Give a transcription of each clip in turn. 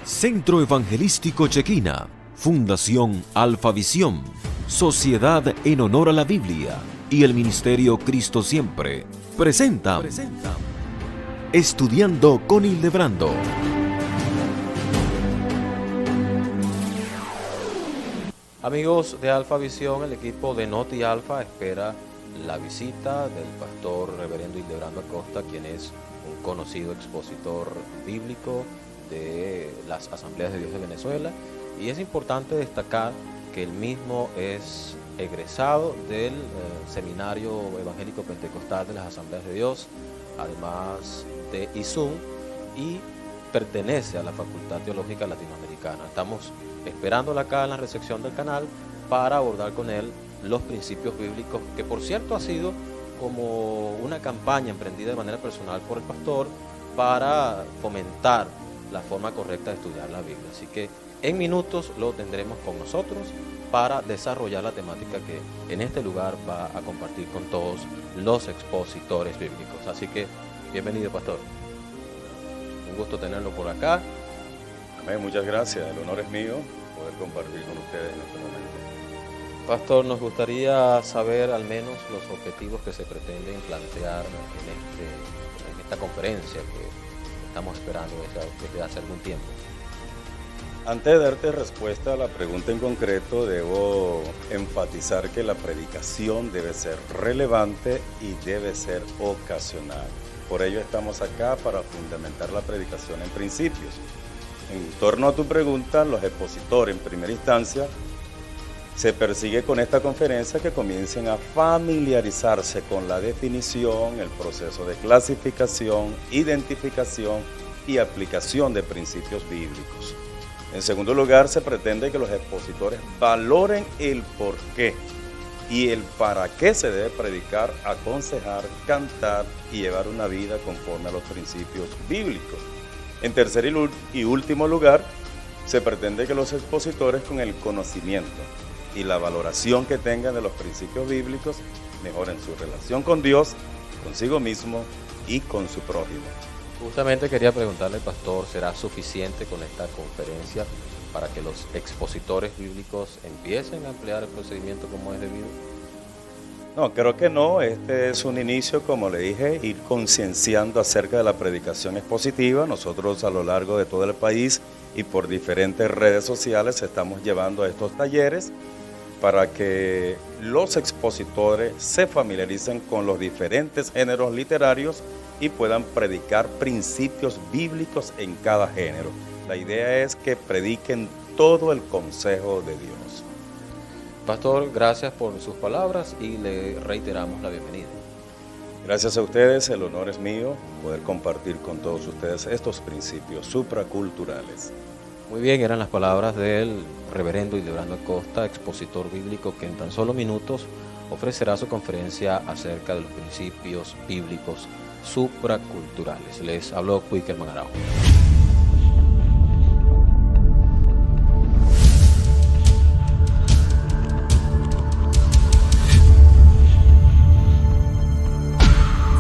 Centro Evangelístico Chequina, Fundación Alfavisión, Sociedad en Honor a la Biblia y el Ministerio Cristo Siempre presentan Estudiando con Hildebrando. Amigos de Alfavisión, el equipo de Noti Alfa espera la visita del pastor reverendo Hildebrando Acosta, quien es un conocido expositor bíblico de las Asambleas de Dios de Venezuela, y es importante destacar que él mismo es egresado del Seminario Evangélico Pentecostal de las Asambleas de Dios, además de ISUN, y pertenece a la Facultad Teológica Latinoamericana. Estamos esperándola acá en la recepción del canal para abordar con él los principios bíblicos, que por cierto ha sido como una campaña emprendida de manera personal por el pastor para fomentar la forma correcta de estudiar la Biblia. Así que en minutos lo tendremos con nosotros para desarrollar la temática que en este lugar va a compartir con todos los expositores bíblicos. Así que bienvenido, pastor. Un gusto tenerlo por acá. Amén, muchas gracias. El honor es mío poder compartir con ustedes en este momento. Pastor, nos gustaría saber al menos los objetivos que se pretenden plantear en esta conferencia que estamos esperando desde hace algún tiempo. Antes de darte respuesta a la pregunta en concreto, debo enfatizar que la predicación debe ser relevante y debe ser ocasional. Por ello estamos acá para fundamentar la predicación en principios. En torno a tu pregunta, los expositores en primera instancia se persigue con esta conferencia que comiencen a familiarizarse con la definición, el proceso de clasificación, identificación y aplicación de principios bíblicos. En segundo lugar, se pretende que los expositores valoren el por qué y el para qué se debe predicar, aconsejar, cantar y llevar una vida conforme a los principios bíblicos. En tercer y último lugar, se pretende que los expositores, con el conocimiento y la valoración que tengan de los principios bíblicos, mejoren su relación con Dios, consigo mismo y con su prójimo. Justamente quería preguntarle, pastor, ¿será suficiente con esta conferencia para que los expositores bíblicos empiecen a emplear el procedimiento como es debido? No, creo que no. Este es un inicio, como le dije, ir concienciando acerca de la predicación expositiva. Nosotros a lo largo de todo el país y por diferentes redes sociales estamos llevando estos talleres para que los expositores se familiaricen con los diferentes géneros literarios y puedan predicar principios bíblicos en cada género. La idea es que prediquen todo el consejo de Dios. Pastor, gracias por sus palabras y le reiteramos la bienvenida. Gracias a ustedes, el honor es mío poder compartir con todos ustedes estos principios supraculturales. Muy bien, eran las palabras del reverendo Hildebrando Acosta, expositor bíblico, que en tan solo minutos ofrecerá su conferencia acerca de los principios bíblicos supraculturales. Les habló Wickerman Araujo.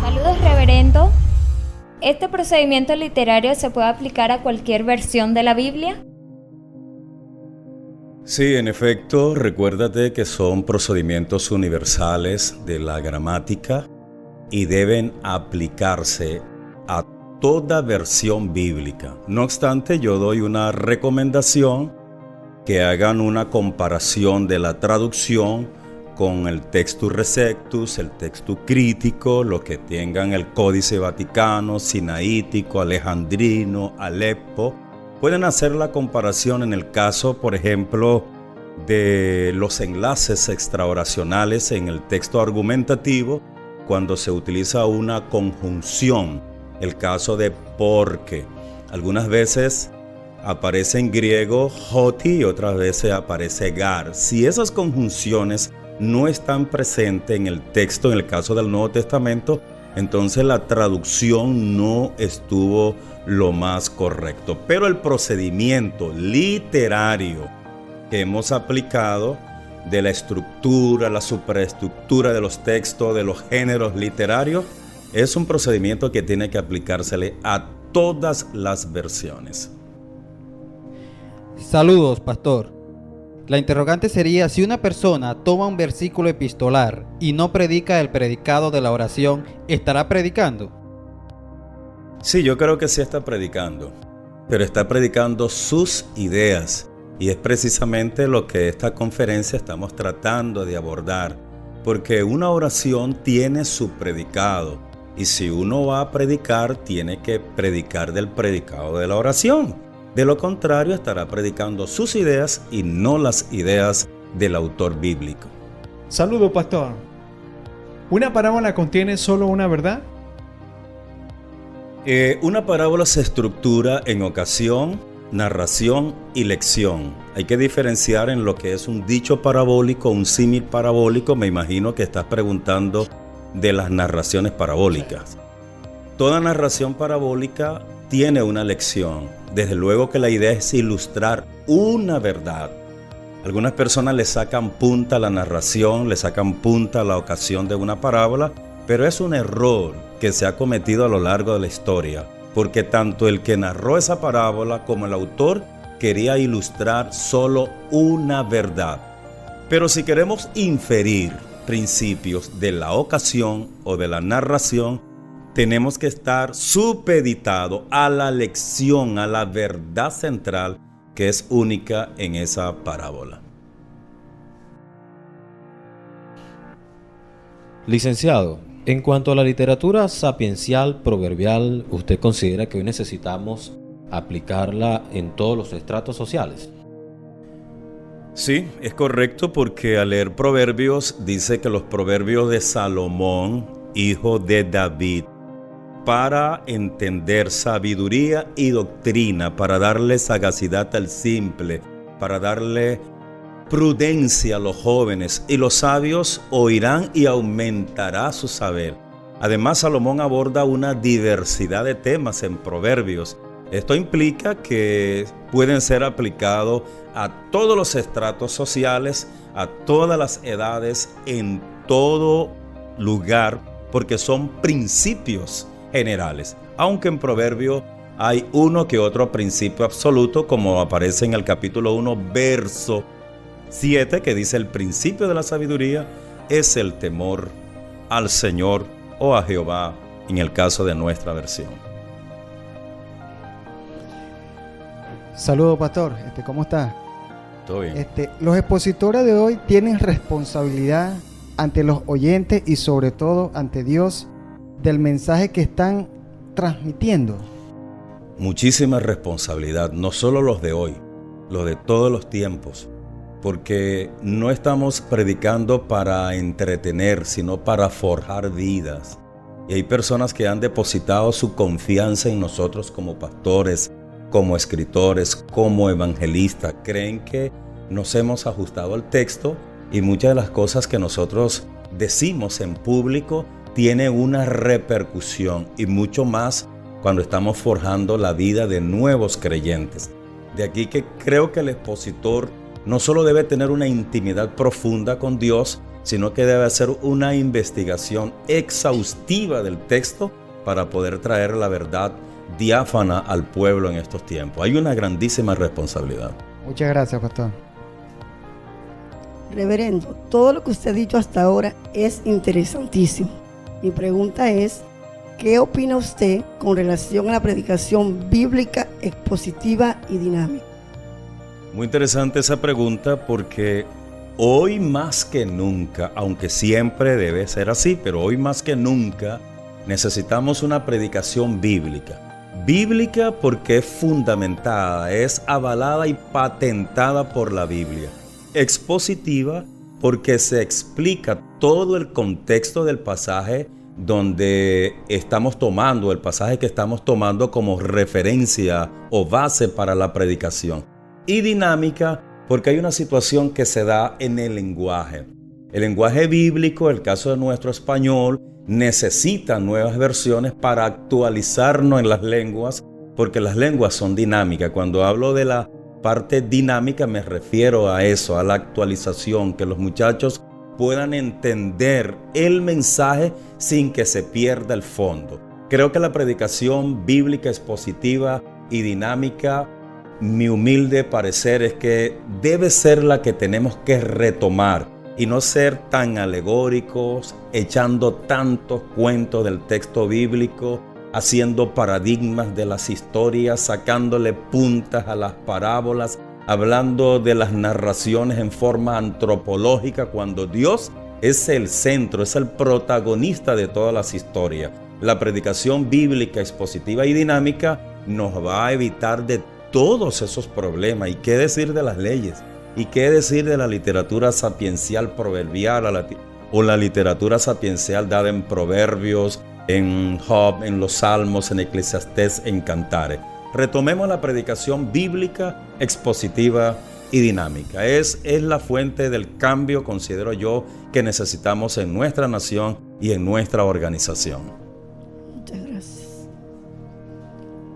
Saludos, reverendo. ¿Este procedimiento literario se puede aplicar a cualquier versión de la Biblia? Sí, en efecto, recuérdate que son procedimientos universales de la gramática y deben aplicarse a toda versión bíblica. No obstante, yo doy una recomendación que hagan una comparación de la traducción con el Textus Receptus, el Textus Crítico, lo que tengan el Códice Vaticano, Sinaítico, Alejandrino, Aleppo. Pueden hacer la comparación en el caso, por ejemplo, de los enlaces extraoracionales en el texto argumentativo, cuando se utiliza una conjunción, el caso de porque. Algunas veces aparece en griego hoti y otras veces aparece gar. Si esas conjunciones no están presentes en el texto, en el caso del Nuevo Testamento, entonces la traducción no estuvo lo más correcto. Pero el procedimiento literario que hemos aplicado de la estructura, la superestructura de los textos, de los géneros literarios, es un procedimiento que tiene que aplicársele a todas las versiones. Saludos, pastor. La interrogante sería: si una persona toma un versículo epistolar y no predica el predicado de la oración, ¿estará predicando? Sí, yo creo que sí está predicando, pero está predicando sus ideas, y es precisamente lo que esta conferencia estamos tratando de abordar, porque una oración tiene su predicado, y si uno va a predicar, tiene que predicar del predicado de la oración. De lo contrario, estará predicando sus ideas y no las ideas del autor bíblico. Saludo, pastor. ¿Una parábola contiene solo una verdad? Una parábola se estructura en ocasión, narración y lección. Hay que diferenciar en lo que es un dicho parabólico, un símil parabólico. Me imagino que estás preguntando de las narraciones parabólicas. Toda narración parabólica tiene una lección. Desde luego que la idea es ilustrar una verdad. Algunas personas le sacan punta a la narración, le sacan punta a la ocasión de una parábola, pero es un error que se ha cometido a lo largo de la historia, porque tanto el que narró esa parábola como el autor quería ilustrar solo una verdad. Pero si queremos inferir principios de la ocasión o de la narración, tenemos que estar supeditado a la lección, a la verdad central que es única en esa parábola. Licenciado, en cuanto a la literatura sapiencial proverbial, ¿usted considera que hoy necesitamos aplicarla en todos los estratos sociales? Sí, es correcto, porque al leer Proverbios dice que los proverbios de Salomón, hijo de David, para entender sabiduría y doctrina, para darle sagacidad al simple, para darle prudencia a los jóvenes, y los sabios oirán y aumentará su saber. Además, Salomón aborda una diversidad de temas en Proverbios. Esto implica que pueden ser aplicados a todos los estratos sociales, a todas las edades, en todo lugar, porque son principios generales, aunque en Proverbio hay uno que otro principio absoluto, como aparece en el capítulo 1, verso 7, que dice: el principio de la sabiduría es el temor al Señor o a Jehová, en el caso de nuestra versión. Saludos, pastor. ¿Cómo está? Todo bien. Los expositores de hoy tienen responsabilidad ante los oyentes y sobre todo ante Dios del mensaje que están transmitiendo. Muchísima responsabilidad, no solo los de hoy, los de todos los tiempos, porque no estamos predicando para entretener, sino para forjar vidas. Y hay personas que han depositado su confianza en nosotros como pastores, como escritores, como evangelistas. Creen que nos hemos ajustado al texto, y muchas de las cosas que nosotros decimos en público tiene una repercusión, y mucho más cuando estamos forjando la vida de nuevos creyentes. De aquí que creo que el expositor no solo debe tener una intimidad profunda con Dios, sino que debe hacer una investigación exhaustiva del texto para poder traer la verdad diáfana al pueblo en estos tiempos. Hay una grandísima responsabilidad. Muchas gracias, pastor. Reverendo, todo lo que usted ha dicho hasta ahora es interesantísimo. Mi pregunta es: ¿qué opina usted con relación a la predicación bíblica, expositiva y dinámica? Muy interesante esa pregunta, porque hoy más que nunca, aunque siempre debe ser así, pero hoy más que nunca necesitamos una predicación bíblica. Bíblica porque es fundamentada, es avalada y patentada por la Biblia. Expositiva porque se explica todo el contexto del pasaje donde estamos tomando, el pasaje que estamos tomando como referencia o base para la predicación. Y dinámica porque hay una situación que se da en el lenguaje. El lenguaje bíblico, el caso de nuestro español, necesita nuevas versiones para actualizarnos en las lenguas, porque las lenguas son dinámicas. Cuando hablo de la parte dinámica me refiero a eso, a la actualización, que los muchachos puedan entender el mensaje sin que se pierda el fondo. Creo que la predicación bíblica, expositiva y dinámica mi humilde parecer es que debe ser la que tenemos que retomar y no ser tan alegóricos, echando tantos cuentos del texto bíblico, haciendo paradigmas de las historias, sacándole puntas a las parábolas, hablando de las narraciones en forma antropológica, cuando Dios es el centro, es el protagonista de todas las historias. La predicación bíblica, expositiva y dinámica nos va a evitar de todos esos problemas. ¿Y qué decir de las leyes? ¿Y qué decir de la literatura sapiencial proverbial o la literatura sapiencial dada en Proverbios, en Job, en los Salmos, en Eclesiastés, en Cantares? Retomemos la predicación bíblica, expositiva y dinámica. Es la fuente del cambio, considero yo, que necesitamos en nuestra nación y en nuestra organización. Muchas gracias.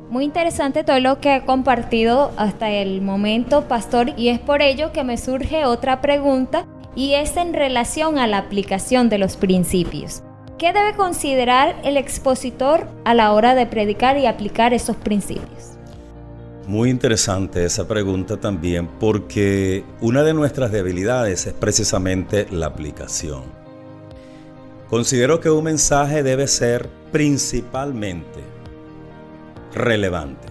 Muy interesante todo lo que ha compartido hasta el momento, pastor, y es por ello que me surge otra pregunta, y es en relación a la aplicación de los principios. ¿Qué debe considerar el expositor a la hora de predicar y aplicar esos principios? Muy interesante esa pregunta también, porque una de nuestras debilidades es precisamente la aplicación. Considero que un mensaje debe ser principalmente relevante.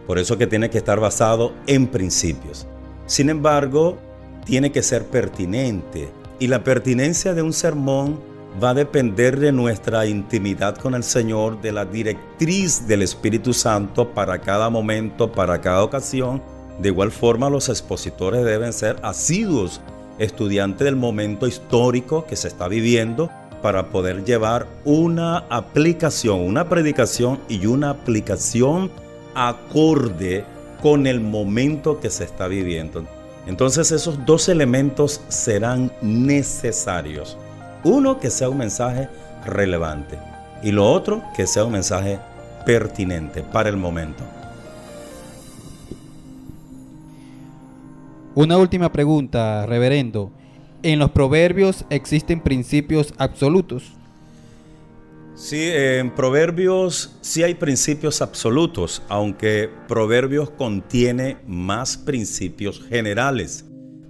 Por eso que tiene que estar basado en principios. Sin embargo, tiene que ser pertinente. Y la pertinencia de un sermón va a depender de nuestra intimidad con el Señor, de la directriz del Espíritu Santo para cada momento, para cada ocasión. De igual forma, los expositores deben ser asiduos estudiantes del momento histórico que se está viviendo para poder llevar una aplicación, una predicación y una aplicación acorde con el momento que se está viviendo. Entonces, esos dos elementos serán necesarios. Uno, que sea un mensaje relevante, y lo otro, que sea un mensaje pertinente para el momento. Una última pregunta, reverendo. ¿En los proverbios existen principios absolutos? Sí, en Proverbios sí hay principios absolutos, aunque Proverbios contiene más principios generales.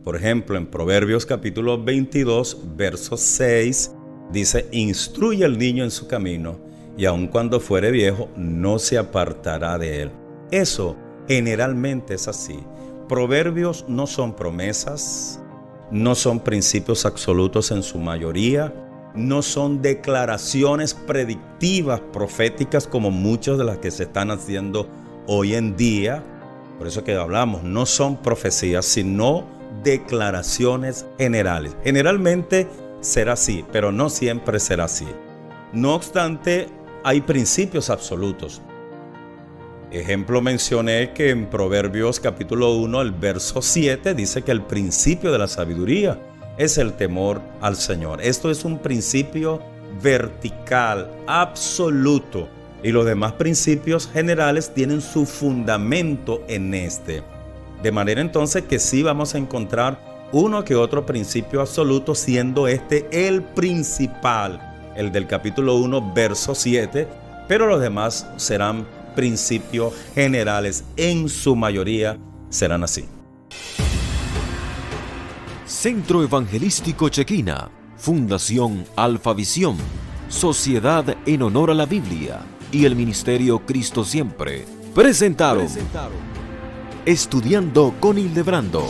Por ejemplo, en Proverbios capítulo 22, verso 6, dice: instruye al niño en su camino, y aun cuando fuere viejo, no se apartará de él. Eso generalmente es así. Proverbios no son promesas, no son principios absolutos en su mayoría, no son declaraciones predictivas, proféticas, como muchas de las que se están haciendo hoy en día. Por eso que hablamos, no son profecías, sino declaraciones generales. Generalmente será así, pero no siempre será así. No obstante, hay principios absolutos. Ejemplo, mencioné que en Proverbios capítulo 1, el verso 7, dice que el principio de la sabiduría es el temor al Señor. Esto es un principio vertical, absoluto, y los demás principios generales tienen su fundamento en este. De manera entonces que sí vamos a encontrar uno que otro principio absoluto, siendo este el principal, el del capítulo 1, verso 7, pero los demás serán principios generales, en su mayoría serán así. Centro Evangelístico Chequina, Fundación Alfa Visión, Sociedad en Honor a la Biblia y el Ministerio Cristo Siempre presentaron Estudiando con Hildebrando.